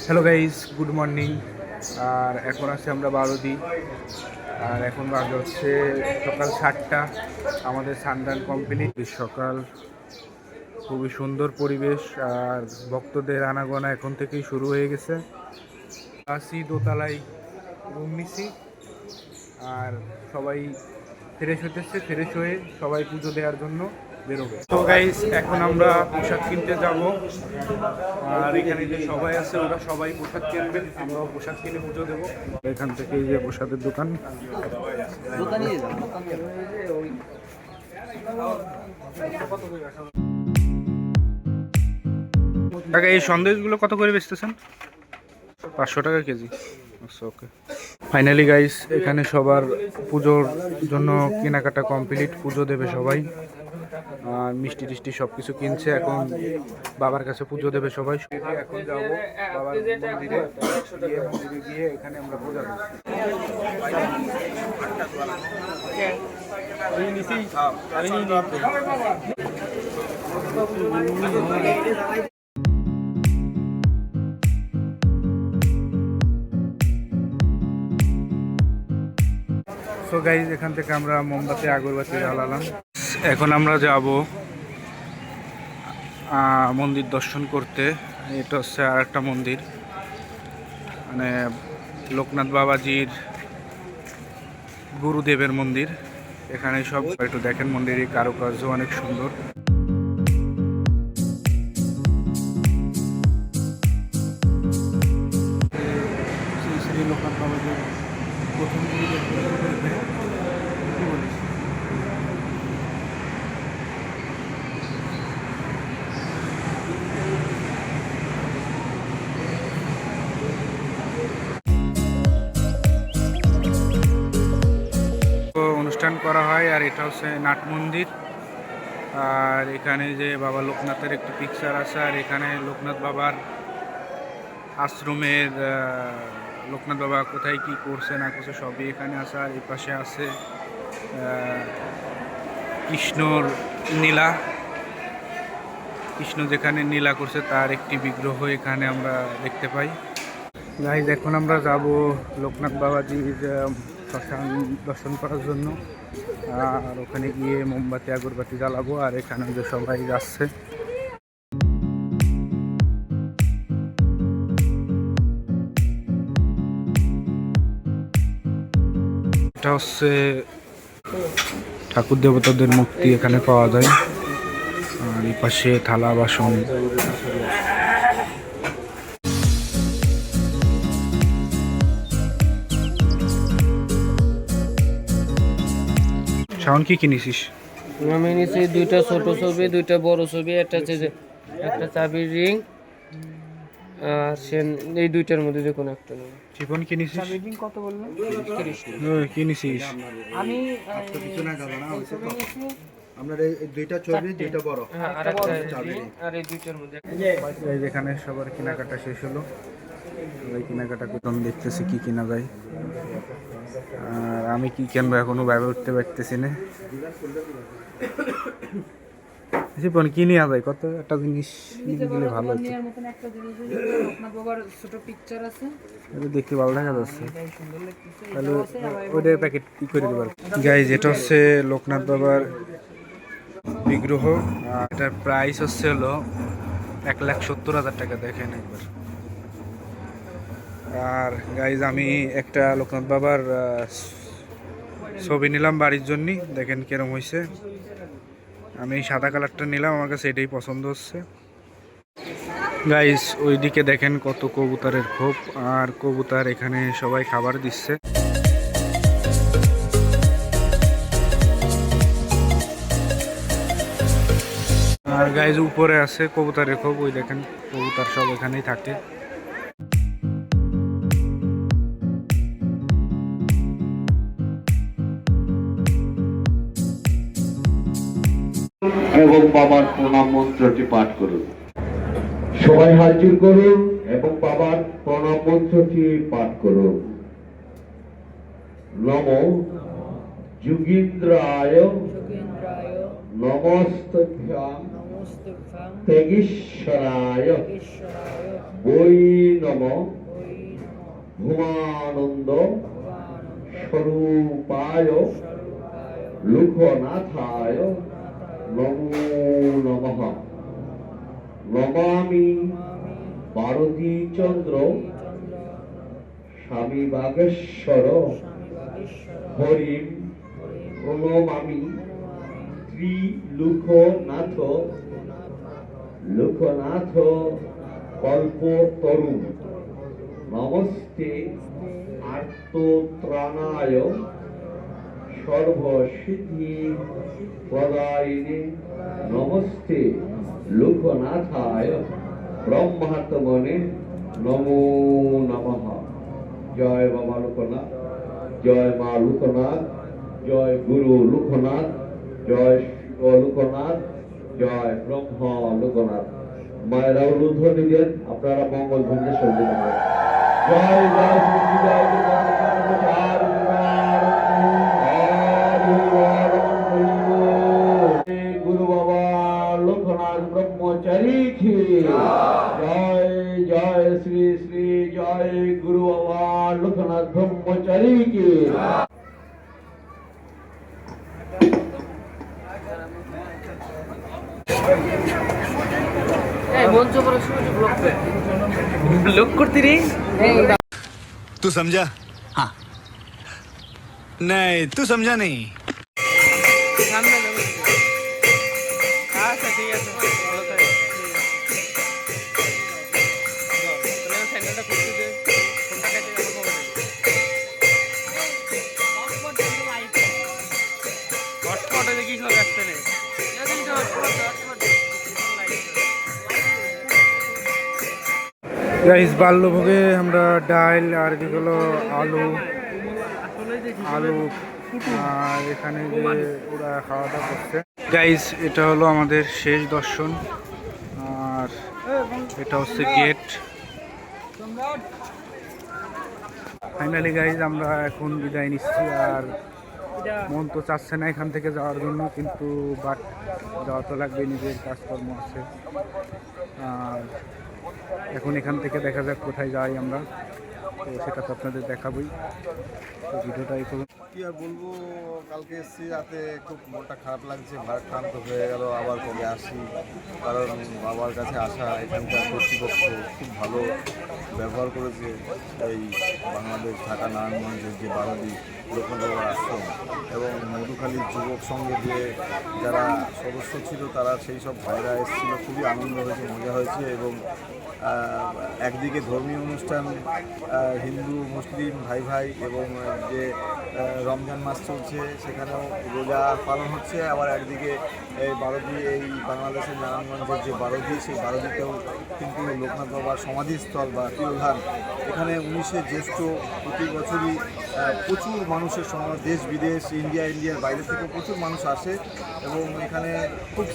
Hello guys, good morning. আর এখন আছি আমরা বারোদি। আর এখন বাজে হচ্ছে সকাল 7টা। আমাদের সানরান কমপ্লিট। সকাল খুবই সুন্দর পরিবেশ আর ভক্তদের আনাগোনা এখন থেকেই শুরু হয়ে গেছে। আসি দোতলায় রুম নিছি আর সবাই ফ্রেশ হতেছে। ফ্রেশ হয়ে সবাই পুজো দেওয়ার জন্য বেরোবে। তো গাইস, এখন আমরা পোশাক কিনতে যাব। আর এখানে যে সবাই আছে ওরা সবাই পোশাক কিনবে, আমরাও পোশাক কিনে পুজো দেবো। এখান থেকে এই যে পোশাকের দোকান। কাকা, এই সন্দেশগুলো কত করে বেচতেছেন? 500 টাকা কেজি। আচ্ছা, ওকে। ফাইনালি গাইস, এখানে সবার পুজোর জন্য কেনাকাটা কমপ্লিট। পুজো দেবে সবাই, আর মিষ্টি টিষ্টি সব কিছু কিনছে। এখন বাবার কাছে পুজো দেবে সবাই। এখন যাব বাবার মন্দিরে গিয়ে এখানে আমরা পূজা দেবো। সো গাইজ, এখান থেকে আমরা মোমবাতি আগরবাতি জ্বালালাম। এখন আমরা যাব মন্দির দর্শন করতে। এটা হচ্ছে আর একটা মন্দির, মানে লোকনাথ বাবাজির গুরুদেবের মন্দির। এখানে সব একটু দেখেন, মন্দিরের কারুকার্য অনেক সুন্দর। শ্রী শ্রী লোকনাথ বাবাজির প্রথম অনুষ্ঠান করা হয়। আর এটা হচ্ছে নাট মন্দির। আর এখানে যে বাবা লোকনাথের একটি পিকচার আছে। আর এখানে লোকনাথ বাবার আশ্রমের লোকনাথ বাবা কোথায় কি করছে না করছে সবই এখানে আছে। আর এই পাশে আছে কৃষ্ণর নীলা। কৃষ্ণ যেখানে নীলা করছে তার একটি বিগ্রহ এখানে আমরা দেখতে পাই। গাইজ, এখন আমরা যাব লোকনাথ বাবাজির শ্মশান দর্শন করার জন্য। আর ওখানে গিয়ে মোমবাতি আগরবাতি জ্বালাবো। আর এখানে যে সবাই যাচ্ছে, এটা হচ্ছে ঠাকুর দেবতাদের মূর্তি এখানে পাওয়া যায়। আর এই পাশে থালা বাসন। শাওন, কি কিনেছিস? আমি নিয়েছি 2টা ছোট ছবি, 2টা বড় ছবি, একটা চাবির রিং। আর এই 2টার মধ্যে যে কোনো একটা নেব। জীবন কিনেছিস? চাবির রিং কত বললেন? 30 কিনেছিস? আমি কিছু না গেল না হইছে তো আমরা এই দুইটা ছবি দুইটা বড় আর একটা চাবি আর এই 2টার মধ্যে এই যেখানে সবার কেনাকাটা শেষ হলো। সবাই কেনাকাটা করতাম, দেখতেছি কি কিনা যায়। আর আমি কি কিনবো এখনো ভেবে উঠতে পারতেছি না। জীবন কি নিয়ে যায়? কত একটা জিনিস নিয়ে গেলে ভালো হতো। একটা জিনিস লোকনাথ বাবার ছোট পিকচার আছে, এটা দেখতে ভালো দেখা যাচ্ছে। এটাই সুন্দর লাগতেছে। তাহলে ওইটার প্যাকেট কি করে দেবার? গাইজ, এটা হচ্ছে লোকনাথ বাবার বিগ্রহ। এটার প্রাইস হচ্ছে হলো 1,70,000 টাকা। দেখেন একবার। আর গাইজ, আমি একটা লোকনাথ বাবার ছবি নিলাম বাড়ির জন্য। দেখেন কিরম হয়েছে। আমি এই সাদা কালারটা নিলাম, আমার কাছে এটাই পছন্দ হচ্ছে। গাইজ, ওইদিকে দেখেন কত কবুতরের খোপ। আর কবুতর এখানে সবাই খাবার দিচ্ছে। আর গাইজ, উপরে আছে কবুতরের খোপ। ওই দেখেন কবুতর সব এখানেই থাকে। এবং বাবার প্রণাম মন্ত্রটি পাঠ করুন। সবাই হাজির করুন এবং বাবার প্রণাম মন্ত্রটি পাঠ করুন। নম যোগীন্দ্রায় নমস্তুভ্যাং তেগীশ্বরায় বৈ নম ভুমানন্দ স্বরূপায় লোকনাথায় নমো নমঃ। নমামি ভারতী চন্দ্র স্বামী বাগেশ্বর হরিম প্রণমামি ত্রিলোকনাথ লোকনাথ কল্পতরু নমস্তে আর্তত্রাণায় সর্বসিদ্ধি প্রদায়িনে নমস্তে লোকনাথায় ব্রহ্মাত্মনে নমো নমঃ। জয় বাবা লোকনাথ, জয় মা লোকনাথ, জয় গুরু লোকনাথ, জয় শিব লোকনাথ, জয় ব্রহ্ম লোকনাথ। মায়েরা উলুধ্বনি দেন, আপনারা মঙ্গল ধ্বনি সঙ্গীত করেন। জয় জয় শ্রী জয় গুরু বাবা লোকনাথ ব্রহ্মচারী কি জয়, জয় শ্রী শ্রী জয় গুরু বাবা লোকনাথ ব্রহ্মচারী কি। মঞ্চ করার সময় ব্লক করতে রে। तू समझा? हाँ नहीं तू समझा नहीं। সামনে নেবে। আচ্ছা ঠিক আছে, ভালো থাকো। তাহলে স্যান্ডেলটা করতে দে, ফোনটা কেটে আমার মোবাইলে। হটস্পটে দেখিস না ব্যস্ত নেই। গাইস বাল্যভোগে আমরা ডাল আর কি হলো আলু আলু আর এখানে যে ওরা খাওয়া দাওয়া করছে। গাইস এটা হলো আমাদের শেষ দর্শন আর এটা হচ্ছে গেট। ফাইনালি গাইস আমরা এখন বিদায় নিচ্ছি আর মন তো চাচ্ছে না এখান থেকে যাওয়ার জন্য, কিন্তু বাট যাওয়া তো লাগবে, নিজের কাজকর্ম আছে। আর এখন এখান থেকে দেখা যাক কোথায় যাই আমরা, তো সেটা তো আপনাদের দেখাবই। তো ভিডিওটা এই করুন। কি আর বলবো, কালকে এসেছি রাতে, খুব মনটা খারাপ লাগছে, ভারাক্রান্ত হয়ে গেল। আবার কবে আসি, কারণ বাবার কাছে আসা, এখানকার কর্তৃপক্ষ খুব ভালো ব্যবহার করেছে। এই বাংলাদেশ ঢাকা নারায়ণগঞ্জের যে বারোদি লোকনাথ আশ্রম এবং মধুখালীর যুবক সঙ্গে যে যারা সদস্য ছিল তারা সেই সব ভাইরা এসেছিল, খুবই আনন্দ হয়েছে, মজা হয়েছে। এবং একদিকে ধর্মীয় অনুষ্ঠান, হিন্দু মুসলিম ভাই ভাই, এবং যে রমজান মাস চলছে সেখানেও রোজা পালন হচ্ছে। আবার একদিকে এই বারোদি, এই বাংলাদেশের নারায়ণগঞ্জের যে বারোদি, সেই বারোদিতেও কিন্তু লোকনাথ বাবার সমাধিস্থল বা তিরোধান। এখানে 19শে জ্যৈষ্ঠ প্রতি বছরই প্রচুর মানুষের দেশ বিদেশ, ইন্ডিয়ার বাইরে থেকে প্রচুর মানুষ আসে এবং এখানে খুব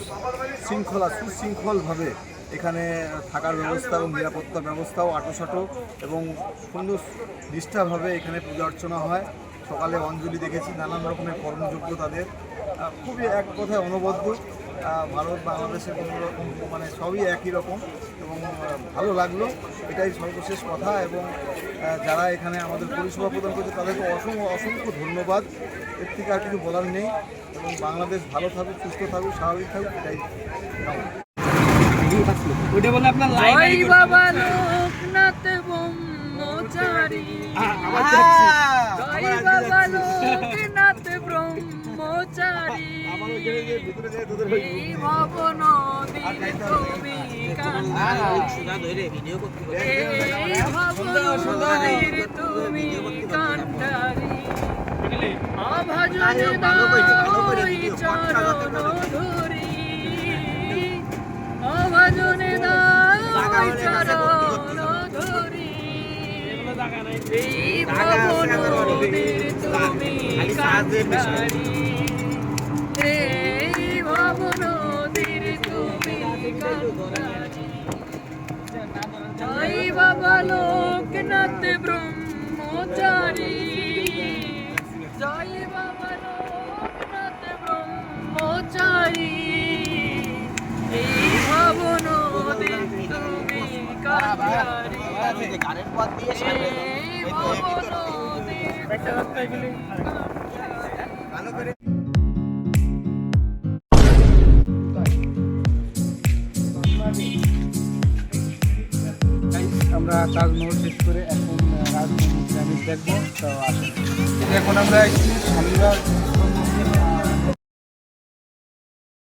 সুশৃঙ্খলভাবে এখানে থাকার ব্যবস্থা এবং নিরাপত্তা ব্যবস্থাও আঁটোসাঁটো এবং সুন্দর নিষ্ঠাভাবে এখানে পূজা অর্চনা হয়। সকালে অঞ্জলি দেখেছি, নানান রকমের কর্মযোগ্য তাদের, খুবই এক কথায় অনবদ্য। ভারত বাংলাদেশের কোনো রকম মানে সবই একই রকম এবং ভালো লাগলো, এটাই সর্বশেষ কথা। এবং যারা এখানে আমাদের পরিষেবা প্রদান করছে তাদেরকে অসংখ্য ধন্যবাদ, এর থেকে আর কিছু বলার নেই। এবং বাংলাদেশ ভালো থাকুক, সুস্থ থাকুক, স্বাভাবিক থাকুক, এটাই ওটা বলে আপনার লাইভ বাবা লোকনাথ ব্রহ্মচারী, জয় বাবা লোকনাথ ব্রহ্মচারী, এই ভব নদীর তুমি কান্ডারী, এই ভব নদীর তুমি কান্ডারী, অভজন দাই চরণ ধরি, অভজনে দাই চরণ ধরি, এই ভব নদীর তুমি কান্ডারী, এই ভব নদীর তুমি কান্ডারী, জয় বাবা লোকনাথ ব্রহ্মচারী, জয় বাবা লোকনাথ ব্রহ্মচারী, এই ভবনদী তুমি কান্ডারি এই ভবনদীর আমরা তাজমহল শেষ করে এখন রাজমহল পিরামিড দেখবো। তো আসলে এখন আমরা একটি শালিমার